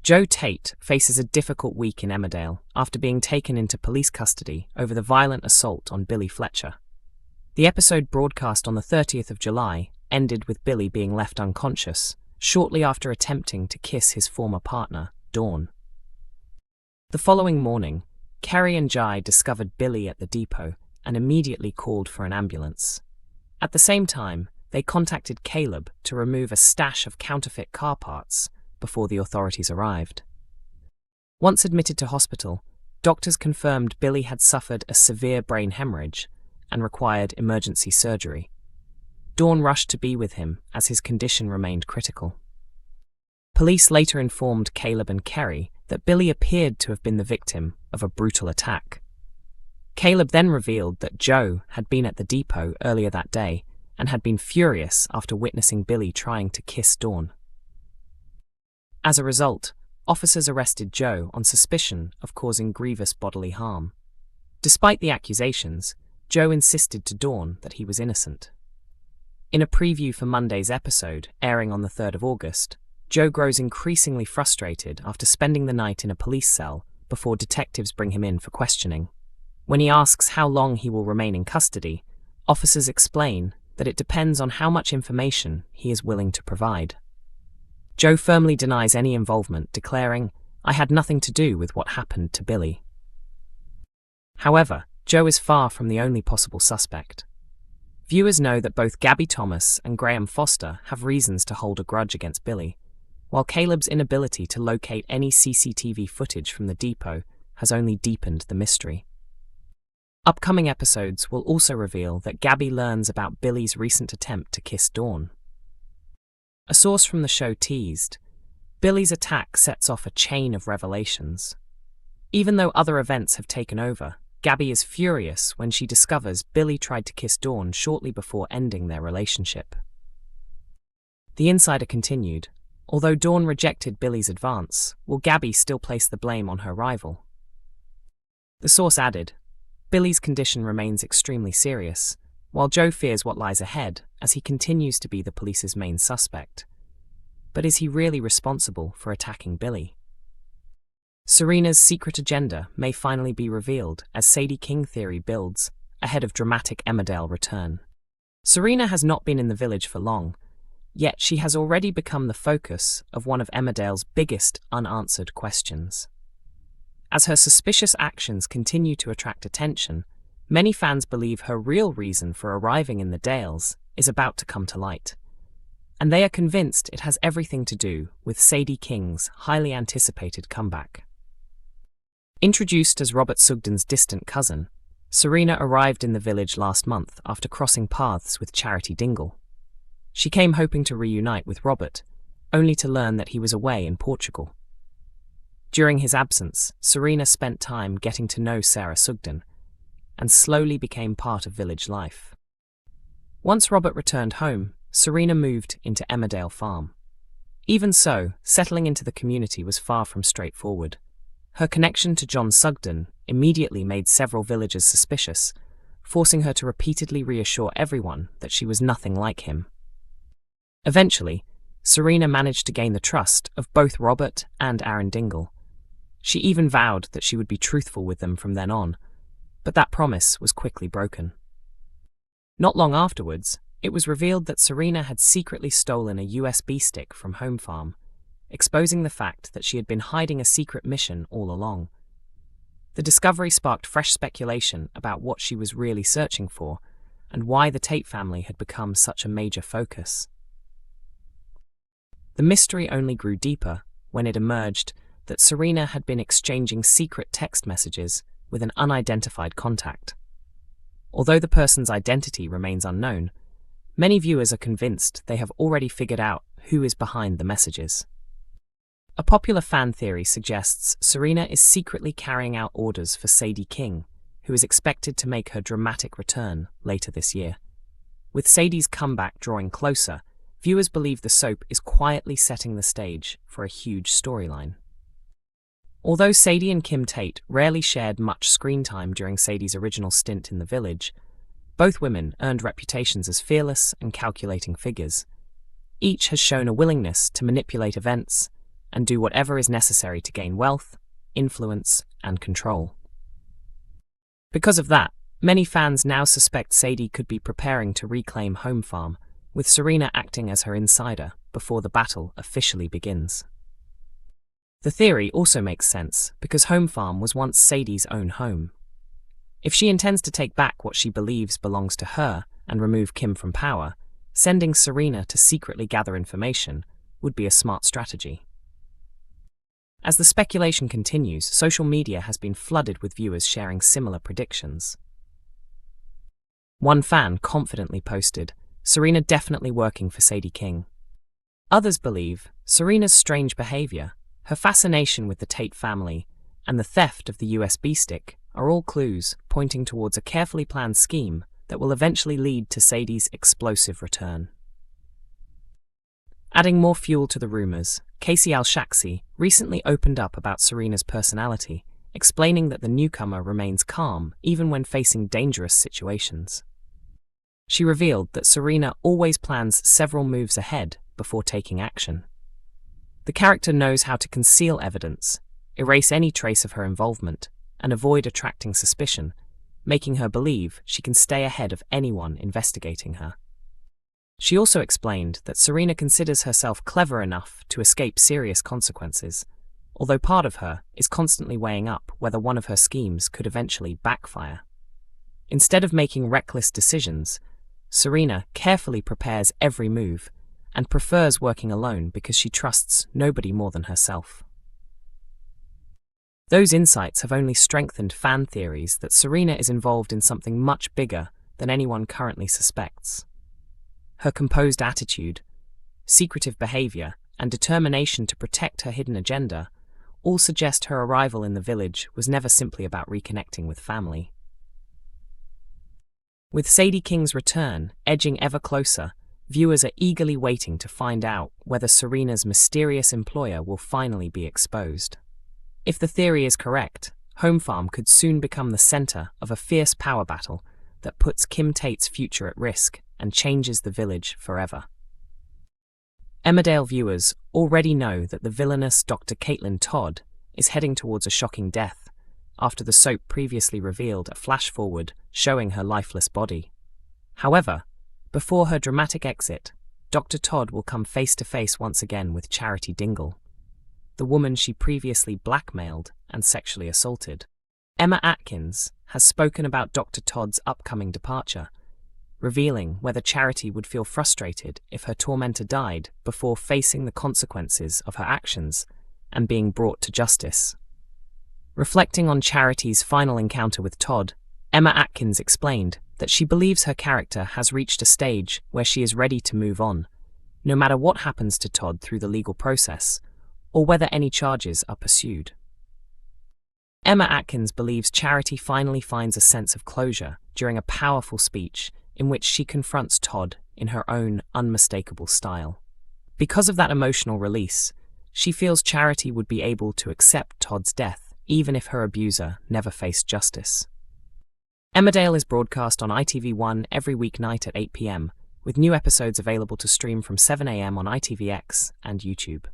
Joe Tate faces a difficult week in Emmerdale after being taken into police custody over the violent assault on Billy Fletcher. The episode, broadcast on the 30th of July, ended with Billy being left unconscious shortly after attempting to kiss his former partner, Dawn. The following morning, Kerry and Jai discovered Billy at the depot and immediately called for an ambulance. At the same time, they contacted Caleb to remove a stash of counterfeit car parts before the authorities arrived. Once admitted to hospital, doctors confirmed Billy had suffered a severe brain hemorrhage and required emergency surgery. Dawn rushed to be with him as his condition remained critical. Police later informed Caleb and Kerry that Billy appeared to have been the victim of a brutal attack. Caleb then revealed that Joe had been at the depot earlier that day and had been furious after witnessing Billy trying to kiss Dawn. As a result, officers arrested Joe on suspicion of causing grievous bodily harm. Despite the accusations, Joe insisted to Dawn that he was innocent. In a preview for Monday's episode, airing on the 3rd of August, Joe grows increasingly frustrated after spending the night in a police cell before detectives bring him in for questioning. When he asks how long he will remain in custody, officers explain that it depends on how much information he is willing to provide. Joe firmly denies any involvement, declaring, "I had nothing to do with what happened to Billy." However, Joe is far from the only possible suspect. Viewers know that both Gabby Thomas and Graham Foster have reasons to hold a grudge against Billy, while Caleb's inability to locate any CCTV footage from the depot has only deepened the mystery. Upcoming episodes will also reveal that Gabby learns about Billy's recent attempt to kiss Dawn. A source from the show teased, Billy's attack sets off a chain of revelations. Even though other events have taken over, Gabby is furious when she discovers Billy tried to kiss Dawn shortly before ending their relationship. The insider continued, although Dawn rejected Billy's advance, will Gabby still place the blame on her rival? The source added, Billy's condition remains extremely serious, while Joe fears what lies ahead as he continues to be the police's main suspect. But is he really responsible for attacking Billy? Serena's secret agenda may finally be revealed as Sadie King theory builds ahead of dramatic Emmerdale return. Serena has not been in the village for long, yet she has already become the focus of one of Emmerdale's biggest unanswered questions. As her suspicious actions continue to attract attention, many fans believe her real reason for arriving in the Dales is about to come to light. And they are convinced it has everything to do with Sadie King's highly anticipated comeback. Introduced as Robert Sugden's distant cousin, Serena arrived in the village last month after crossing paths with Charity Dingle. She came hoping to reunite with Robert, only to learn that he was away in Portugal. During his absence, Serena spent time getting to know Sarah Sugden, and slowly became part of village life. Once Robert returned home, Serena moved into Emmerdale Farm. Even so, settling into the community was far from straightforward. Her connection to John Sugden immediately made several villagers suspicious, forcing her to repeatedly reassure everyone that she was nothing like him. Eventually, Serena managed to gain the trust of both Robert and Aaron Dingle. She even vowed that she would be truthful with them from then on, but that promise was quickly broken. Not long afterwards, it was revealed that Serena had secretly stolen a USB stick from Home Farm, exposing the fact that she had been hiding a secret mission all along. The discovery sparked fresh speculation about what she was really searching for and why the Tate family had become such a major focus. The mystery only grew deeper when it emerged that Serena had been exchanging secret text messages with an unidentified contact. Although the person's identity remains unknown, many viewers are convinced they have already figured out who is behind the messages. A popular fan theory suggests Serena is secretly carrying out orders for Sadie King, who is expected to make her dramatic return later this year. With Sadie's comeback drawing closer, viewers believe the soap is quietly setting the stage for a huge storyline. Although Sadie and Kim Tate rarely shared much screen time during Sadie's original stint in the village, both women earned reputations as fearless and calculating figures. Each has shown a willingness to manipulate events, and do whatever is necessary to gain wealth, influence, and control. Because of that, many fans now suspect Sadie could be preparing to reclaim Home Farm, with Serena acting as her insider before the battle officially begins. The theory also makes sense because Home Farm was once Sadie's own home. If she intends to take back what she believes belongs to her and remove Kim from power, sending Serena to secretly gather information would be a smart strategy. As the speculation continues, social media has been flooded with viewers sharing similar predictions. One fan confidently posted, "Serena definitely working for Sadie King." Others believe Serena's strange behavior, her fascination with the Tate family, and the theft of the USB stick are all clues pointing towards a carefully planned scheme that will eventually lead to Sadie's explosive return. Adding more fuel to the rumors, Casey Al-Shaksi recently opened up about Serena's personality, explaining that the newcomer remains calm even when facing dangerous situations. She revealed that Serena always plans several moves ahead before taking action. The character knows how to conceal evidence, erase any trace of her involvement, and avoid attracting suspicion, making her believe she can stay ahead of anyone investigating her. She also explained that Serena considers herself clever enough to escape serious consequences, although part of her is constantly weighing up whether one of her schemes could eventually backfire. Instead of making reckless decisions, Serena carefully prepares every move and prefers working alone because she trusts nobody more than herself. Those insights have only strengthened fan theories that Serena is involved in something much bigger than anyone currently suspects. Her composed attitude, secretive behavior, and determination to protect her hidden agenda all suggest her arrival in the village was never simply about reconnecting with family. With Sadie King's return edging ever closer, viewers are eagerly waiting to find out whether Serena's mysterious employer will finally be exposed. If the theory is correct, Home Farm could soon become the center of a fierce power battle that puts Kim Tate's future at risk and changes the village forever. Emmerdale viewers already know that the villainous Dr. Caitlin Todd is heading towards a shocking death after the soap previously revealed a flash-forward showing her lifeless body. However, before her dramatic exit, Dr. Todd will come face-to-face once again with Charity Dingle, the woman she previously blackmailed and sexually assaulted. Emma Atkins has spoken about Dr. Todd's upcoming departure, revealing whether Charity would feel frustrated if her tormentor died before facing the consequences of her actions and being brought to justice. Reflecting on Charity's final encounter with Todd, Emma Atkins explained that she believes her character has reached a stage where she is ready to move on, no matter what happens to Todd through the legal process, or whether any charges are pursued. Emma Atkins believes Charity finally finds a sense of closure during a powerful speech in which she confronts Todd in her own unmistakable style. Because of that emotional release, she feels Charity would be able to accept Todd's death even if her abuser never faced justice. Emmerdale is broadcast on ITV1 every weeknight at 8 p.m, with new episodes available to stream from 7 a.m. on ITVX and YouTube.